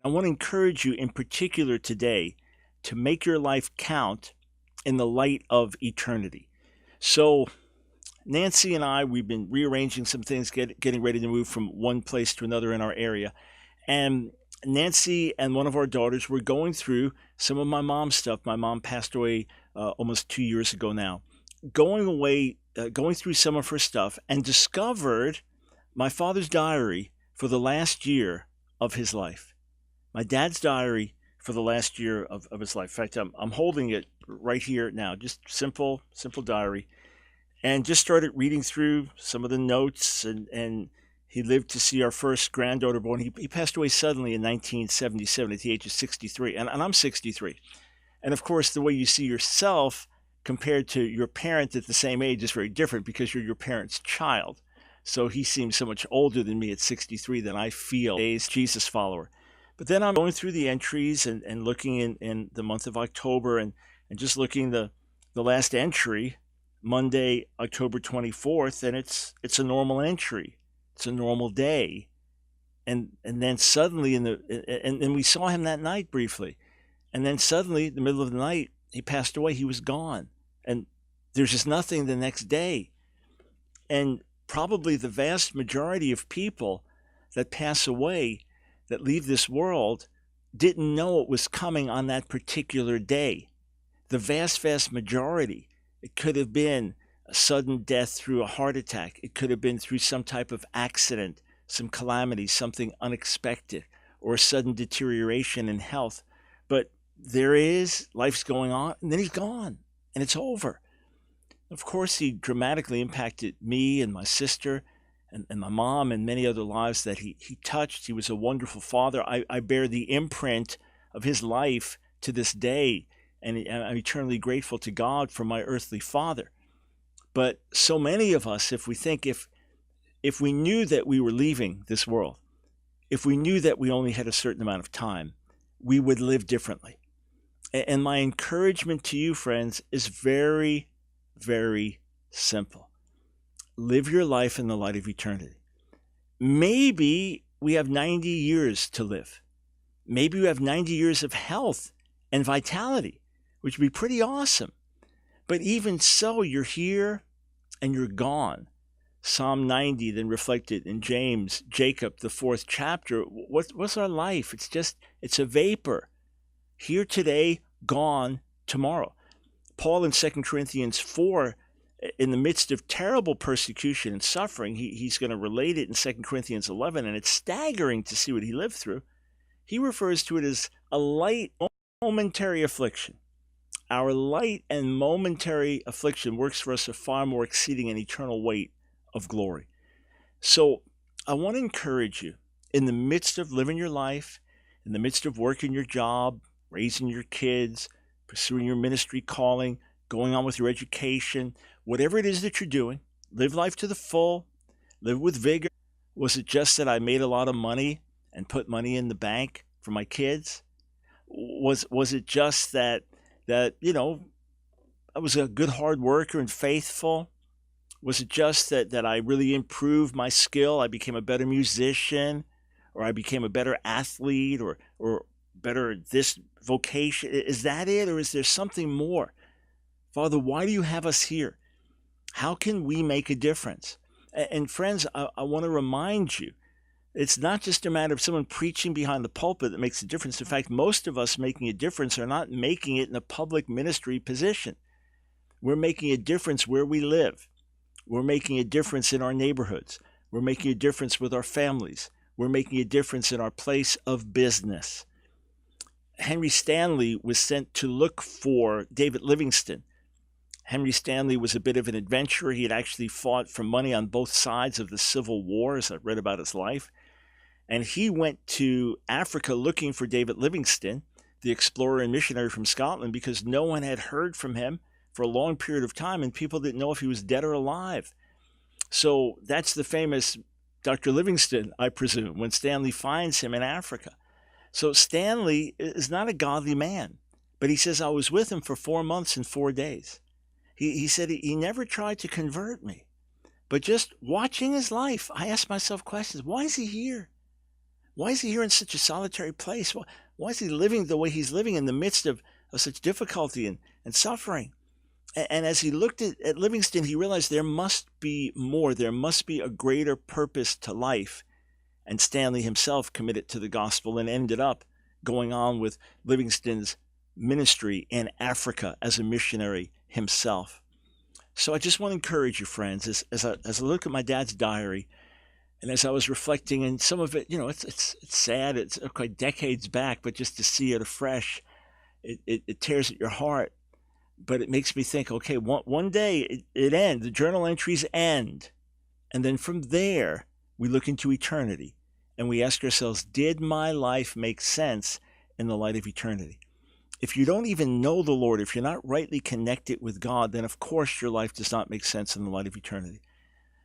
I want to encourage you in particular today to make your life count in the light of eternity. So, Nancy and I, we've been rearranging some things, getting ready to move from one place to another in our area. And Nancy and one of our daughters were going through some of my mom's stuff. My mom passed away almost 2 years ago now. Going through some of her stuff and discovered my father's diary for the last year of his life. My dad's diary for the last year of his life. In fact, I'm holding it right here now, just simple diary, and just started reading through some of the notes. And he lived to see our first granddaughter born. He passed away suddenly in 1977 at the age of 63, and I'm 63. And of course, the way you see yourself compared to your parent at the same age is very different because you're your parent's child. So he seems so much older than me at 63 than I feel as Jesus follower. But then I'm going through the entries and looking in the month of October and just looking the last entry, Monday, October 24th, and it's a normal entry. It's a normal day. And then suddenly and we saw him that night briefly. And then suddenly, in the middle of the night, he passed away. He was gone. And there's just nothing the next day. And probably the vast majority of people that pass away, that leave this world, didn't know it was coming on that particular day. The vast majority. It could have been a sudden death through a heart attack. It could have been through some type of accident, some calamity, something unexpected, or a sudden deterioration in health. But life's going on, and then he's gone, and it's over. Of course, he dramatically impacted me and my sister and my mom and many other lives that he touched. He was a wonderful father. I bear the imprint of his life to this day, and I'm eternally grateful to God for my earthly father. But so many of us, if we knew that we were leaving this world, if we knew that we only had a certain amount of time, we would live differently. And my encouragement to you, friends, is very, very simple. Live your life in the light of eternity. Maybe we have 90 years to live. Maybe we have 90 years of health and vitality, which would be pretty awesome. But even so, you're here and you're gone. Psalm 90 then reflected in Jacob, the 4th chapter. What's our life? It's a vapor. Here today, gone tomorrow. Paul in 2 Corinthians 4, in the midst of terrible persecution and suffering, he's going to relate it in 2 Corinthians 11, and it's staggering to see what he lived through. He refers to it as a light, momentary affliction. Our light and momentary affliction works for us a far more exceeding and eternal weight of glory. So I want to encourage you, in the midst of living your life, in the midst of working your job, raising your kids, pursuing your ministry calling, going on with your education, whatever it is that you're doing, live life to the full, live with vigor. Was it just that I made a lot of money and put money in the bank for my kids? Was it just that I was a good hard worker and faithful? Was it just that I really improved my skill? I became a better musician, or I became a better athlete, or better at this vocation? Is that it, or is there something more? Father, why do you have us here? How can we make a difference? And friends, I want to remind you, it's not just a matter of someone preaching behind the pulpit that makes a difference. In fact, most of us making a difference are not making it in a public ministry position. We're making a difference where we live. We're making a difference in our neighborhoods. We're making a difference with our families. We're making a difference in our place of business. Henry Stanley was sent to look for David Livingstone. Henry Stanley was a bit of an adventurer. He had actually fought for money on both sides of the Civil War, as I've read about his life. And he went to Africa looking for David Livingstone, the explorer and missionary from Scotland, because no one had heard from him for a long period of time, and people didn't know if he was dead or alive. So that's the famous Dr. Livingstone, I presume, when Stanley finds him in Africa. So Stanley is not a godly man, but he says, I was with him for 4 months and 4 days. He said he never tried to convert me, but just watching his life, I asked myself questions. Why is he here? Why is he here in such a solitary place? Why is he living the way he's living in the midst of such difficulty and suffering? And as he looked at Livingston, he realized there must be more. There must be a greater purpose to life. And Stanley himself committed to the gospel and ended up going on with Livingston's ministry in Africa as a missionary himself. So I just want to encourage you, friends, as I look at my dad's diary, and as I was reflecting, and some of it, it's sad. It's quite decades back, but just to see it afresh, it tears at your heart. But it makes me think, okay, one day it ends. The journal entries end. And then from there, we look into eternity. And we ask ourselves, did my life make sense in the light of eternity? If you don't even know the Lord, if you're not rightly connected with God, then of course your life does not make sense in the light of eternity.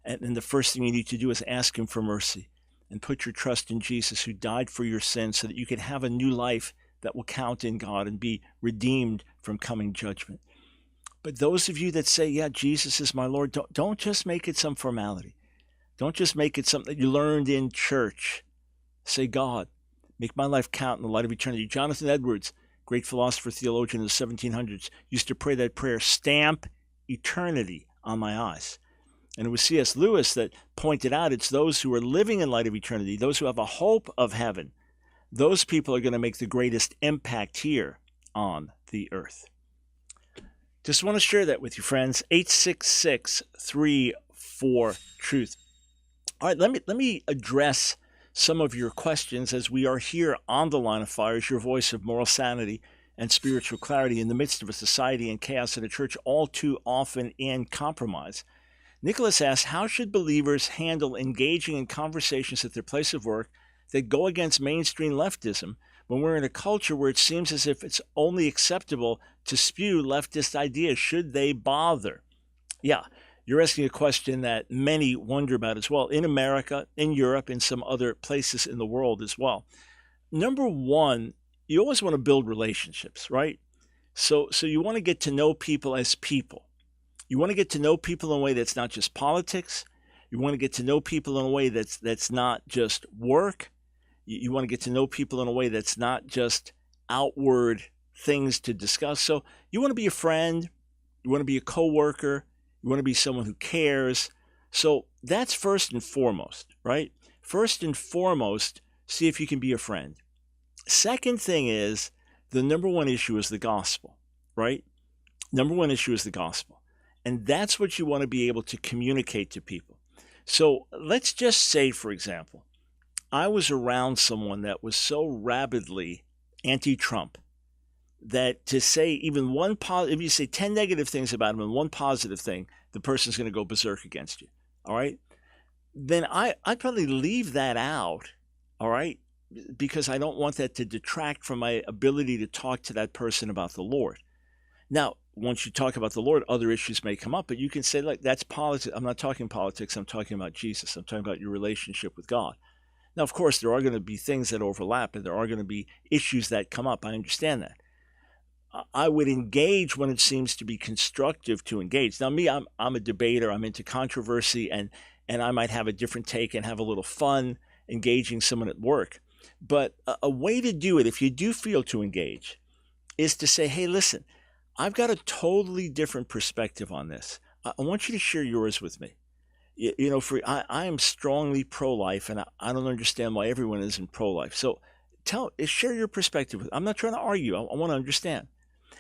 And the first thing you need to do is ask him for mercy and put your trust in Jesus, who died for your sins so that you can have a new life that will count in God and be redeemed from coming judgment. But those of you that say, yeah, Jesus is my Lord, don't just make it some formality. Don't just make it something that you learned in church. Say, God, make my life count in the light of eternity. Jonathan Edwards, great philosopher, theologian in the 1700s, used to pray that prayer, stamp eternity on my eyes. And it was C.S. Lewis that pointed out it's those who are living in light of eternity, those who have a hope of heaven. Those people are going to make the greatest impact here on the earth. Just want to share that with you, friends. 866-34-TRUTH. All right, let me address some of your questions as we are here on the Line of Fire as your voice of moral sanity and spiritual clarity in the midst of a society in chaos and a church all too often in compromise. Nicholas asks, how should believers handle engaging in conversations at their place of work that go against mainstream leftism when we're in a culture where it seems as if it's only acceptable to spew leftist ideas? Should they bother? Yeah, you're asking a question that many wonder about as well, in America, in Europe, in some other places in the world as well. Number one, you always want to build relationships, right? So you want to get to know people as people. You want to get to know people in a way that's not just politics. You want to get to know people in a way that's not just work. You want to get to know people in a way that's not just outward things to discuss. So you want to be a friend. You want to be a coworker. You want to be someone who cares. So that's first and foremost, right? First and foremost, see if you can be a friend. Second thing is, the number one issue is the gospel, right? Number one issue is the gospel. And that's what you want to be able to communicate to people. So let's just say, for example, I was around someone that was so rabidly anti-Trump that to say even one positive, if you say 10 negative things about him and one positive thing, the person's going to go berserk against you, all right? Then I'd probably leave that out, all right? Because I don't want that to detract from my ability to talk to that person about the Lord. Now, once you talk about the Lord, other issues may come up, but you can say, like, that's politics. I'm not talking politics. I'm talking about Jesus. I'm talking about your relationship with God. Now, of course, there are going to be things that overlap, and there are going to be issues that come up. I understand that. I would engage when it seems to be constructive to engage. Now, me, I'm a debater. I'm into controversy, and I might have a different take and have a little fun engaging someone at work. But a way to do it, if you do feel to engage, is to say, hey, listen, I've got a totally different perspective on this. I want you to share yours with me. I am strongly pro-life, and I don't understand why everyone isn't pro-life. So share your perspective. I'm not trying to argue. I want to understand.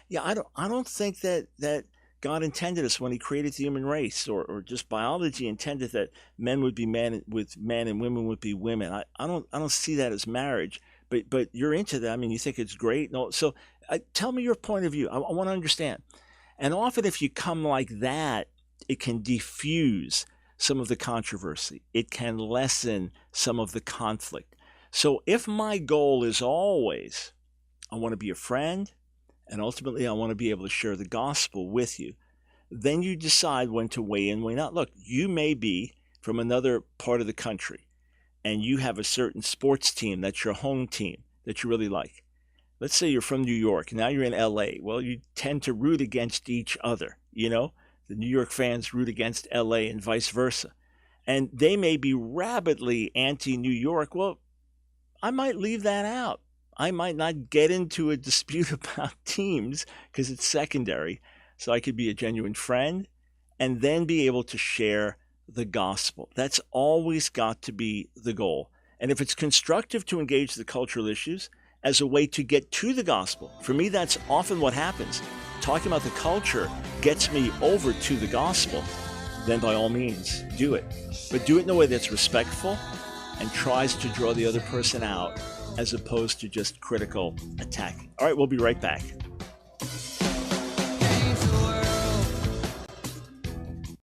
Yeah, I don't think that God intended us when he created the human race, or just biology intended that men would be men with men and women would be women. I don't see that as marriage. But you're into that. I mean, you think it's great. No, so tell me your point of view. I want to understand. And often if you come like that, it can diffuse some of the controversy. It can lessen some of the conflict. So if my goal is always, I want to be a friend, and ultimately I want to be able to share the gospel with you, then you decide when to weigh in, weigh out. Look, you may be from another part of the country, and you have a certain sports team that's your home team that you really like. Let's say you're from New York, now you're in LA. Well, you tend to root against each other, The New York fans root against LA and vice versa. And they may be rabidly anti-New York. Well, I might leave that out. I might not get into a dispute about teams because it's secondary. So I could be a genuine friend and then be able to share the gospel. That's always got to be the goal. And if it's constructive to engage the cultural issues as a way to get to the gospel, for me, that's often what happens. Talking about the culture gets me over to the gospel, then by all means, do it. But do it in a way that's respectful and tries to draw the other person out as opposed to just critical attacking. All right, we'll be right back.